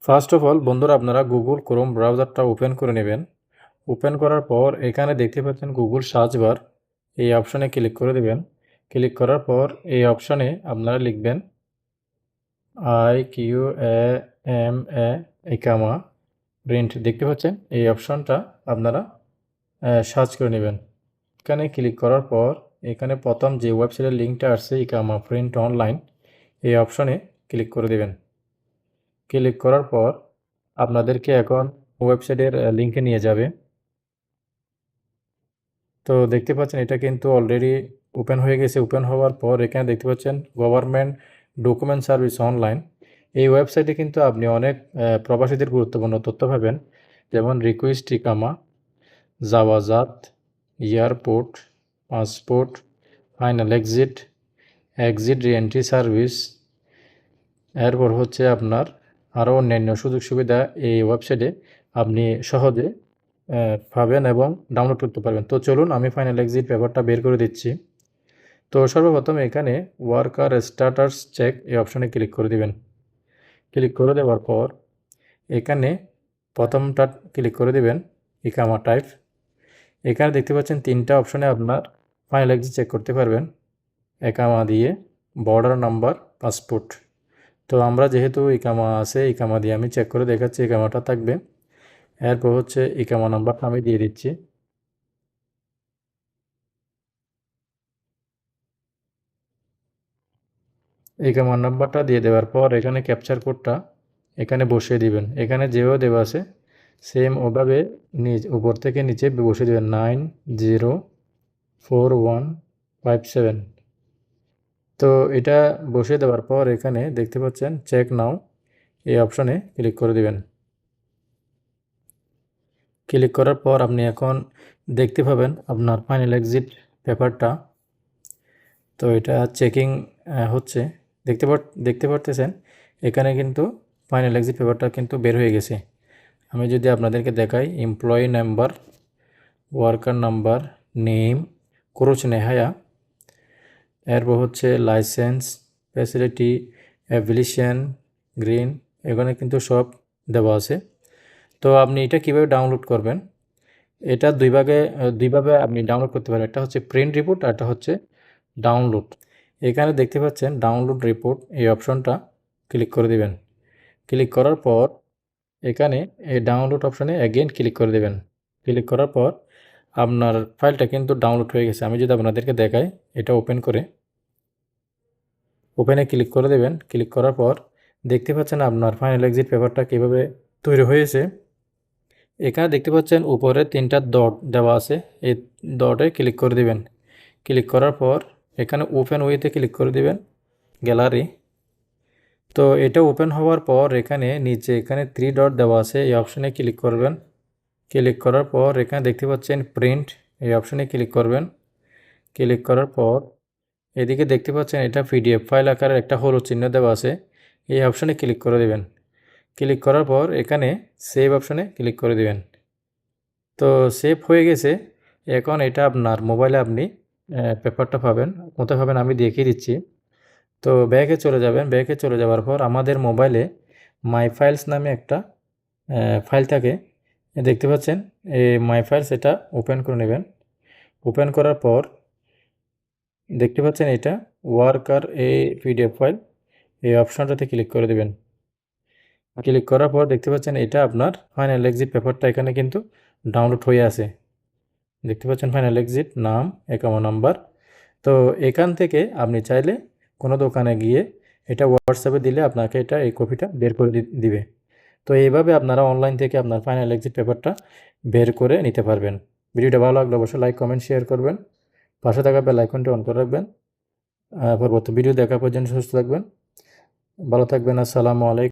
First of all বন্ধুরা, আপনারা Google Chrome ব্রাউজারটা open করে নেবেন। ওপেন করার পর এখানে দেখতে পাচ্ছেন গুগল সার্চ বার, এই অপশানে ক্লিক করে দেবেন। ক্লিক করার পর এই অপশানে আপনারা লিখবেন IQAMA ইকামা প্রিন্ট। দেখতে পাচ্ছেন এই অপশানটা আপনারা সার্চ করে নেবেন। এখানে ক্লিক করার পর এখানে প্রথম যে ওয়েবসাইটের লিঙ্কটা আসছে ইকামা প্রিন্ট অনলাইন, এই অপশানে ক্লিক করে দেবেন। ক্লিক করার পর আপনাদেরকে এখন ওয়েবসাইটের লিঙ্কে নিয়ে যাবে। তো দেখতে পাচ্ছেন এটা কিন্তু অলরেডি ওপেন হয়ে গেছে। ওপেন হওয়ার পর এখানে দেখতে পাচ্ছেন গভর্নমেন্ট ডকুমেন্ট সার্ভিস অনলাইন। এই ওয়েবসাইটে কিন্তু আপনি অনেক প্রবাসীদের গুরুত্বপূর্ণ তথ্য পাবেন, যেমন রিকোয়েস্ট ইকামা, জাওয়াজাত, airport, passport, final exit, exit reentry service, এরপর হচ্ছে আপনার আরও অন্যান্য সুযোগ সুবিধা এই ওয়েবসাইটে আপনি সহজে পাবেন এবং ডাউনলোড করতে পারবেন। তো চলুন আমি ফাইনাল এক্সিট পেপারটা বের করে দিচ্ছি। তো সর্বপ্রথম এখানে ওয়ার্কার স্ট্যাটাস চেক এই অপশানে ক্লিক করে দিবেন। ক্লিক করে দেওয়ার পর এখানে প্রথমটা ক্লিক করে দিবেন ইকামা টাইপ। এখানে দেখতে পাচ্ছেন তিনটা অপশানে আপনার ফাইনাল এক্সিট চেক করতে পারবেন, ইকামা দিয়ে, বর্ডার নাম্বার, পাসপোর্ট। তো আমরা যেহেতু ইকামা আছে, ইকামা দিয়ে আমি চেক করে দেখাচ্ছি ইকামাটা থাকবে। এরপর হচ্ছে ইকামা নাম্বারটা আমি দিয়ে দিচ্ছি। ইকামা নাম্বারটা দিয়ে দেওয়ার পর এখানে ক্যাপচার কোডটা এখানে বসিয়ে দিবেন। এখানে যেভাবে দেওয়া আছে সেম ওভাবে উপর থেকে নিচে বসিয়ে দেবেন 904157। তো এটা বসিয়ে দেওয়ার পর এখানে দেখতে পাচ্ছেন চেক নাও, এই অপশানে ক্লিক করে দিবেন। ক্লিক করার পর আপনি এখন দেখতে পাবেন আপনার ফাইনাল এক্সিট পেপারটা। তো এটা চেকিং হচ্ছে, দেখতে পারতেছেন এখানে কিন্তু ফাইনাল এক্সিট পেপারটা কিন্তু বের হয়ে গেছে। আমি যদি আপনাদেরকে দেখাই, employee number, worker number, name, খরচ নেহায়া, এরপর হচ্ছে লাইসেন্স, ফ্যাসিলিটি, অ্যাভিলিশন, গ্রিন, এখানে কিন্তু সব দেওয়া আছে। তো আপনি এটা কীভাবে ডাউনলোড করবেন, এটা দুইভাবে আপনি ডাউনলোড করতে পারেন। একটা হচ্ছে প্রিন্ট রিপোর্ট আর একটা হচ্ছে ডাউনলোড। এখানে দেখতে পাচ্ছেন ডাউনলোড রিপোর্ট, এই অপশনটা ক্লিক করে দিবেন। ক্লিক করার পর এখানে এই ডাউনলোড অপশানে অ্যাগেন ক্লিক করে দেবেন। ক্লিক করার পর আপনার ফাইলটা কিন্তু ডাউনলোড হয়ে গেছে। আমি যদি আপনাদেরকে দেখাই, এটা ওপেন করে, ওপেনে ক্লিক করে দেবেন। ক্লিক করার পর দেখতে পাচ্ছেন আপনার ফাইনাল এক্সিট পেপারটা কীভাবে তৈরি হয়েছে। এখানে দেখতে পাচ্ছেন উপরে তিনটা ডট দেওয়া আছে, এই ডটে ক্লিক করে দিবেন। ক্লিক করার পর এখানে ওপেন উইথে ক্লিক করে দিবেন, গ্যালারি। তো এটা ওপেন হওয়ার পর এখানে নিচে এখানে 3 ডট দেওয়া আছে, এই অপশানে ক্লিক করবেন। ক্লিক করার পর এখানে দেখতে পাচ্ছেন প্রিন্ট, এই অপশানে ক্লিক করবেন। ক্লিক করার পর এদিকে দেখতে পাচ্ছেন এটা পিডিএফ ফাইল আকারের একটা হলুদ চিহ্ন দেওয়া আছে, এই অপশানে ক্লিক করে দেবেন। ক্লিক করার পর এখানে সেভ অপশানে ক্লিক করে দেবেন। তো সেভ হয়ে গেছে। এখন এটা আপনার মোবাইলে আপনি পেপারটা পাবেন। কোথায় পাবেন আমি দেখিয়ে দিচ্ছি। তো ব্যাকে চলে যাবেন। ব্যাকে চলে যাওয়ার পর আমাদের মোবাইলে মাই ফাইলস নামে একটা ফাইল থাকে, দেখতে পাচ্ছেন এই মাই ফাইলস, এটা ওপেন করে নেবেন। ওপেন করার পর দেখতে পাচ্ছেন এটা ওয়ার্কার এই পিডিএফ ফাইল, এই অপশনটাতে ক্লিক করে দেবেন। ক্লিক করার পর দেখতে পাচ্ছেন এটা আপনার ফাইনাল এক্সিট পেপারটা এখানে কিন্তু ডাউনলোড হয়ে আছে। দেখতে পাচ্ছেন ফাইনাল এক্সিট, নাম, অ্যাকাউন্ট নাম্বার। তো এখান থেকে আপনি চাইলে কোনো দোকানে গিয়ে এটা হোয়াটসঅ্যাপে দিলে আপনাকে এটা এই কপিটা বের করে দিবে। তো এইভাবে আপনারা অনলাইন থেকে আপনার ফাইনাল এক্সিট পেপারটা বের করে নিতে পারবেন। ভিডিওটা ভালো লাগলে অবশ্যই লাইক, কমেন্ট, শেয়ার করবেন। পাশে থাকা বেল আইকনটি অন করে রাখবেন। পরবর্তী ভিডিও দেখা পর্যন্ত সুস্থ থাকবেন, ভালো থাকবেন। আসসালামু আলাইকুম।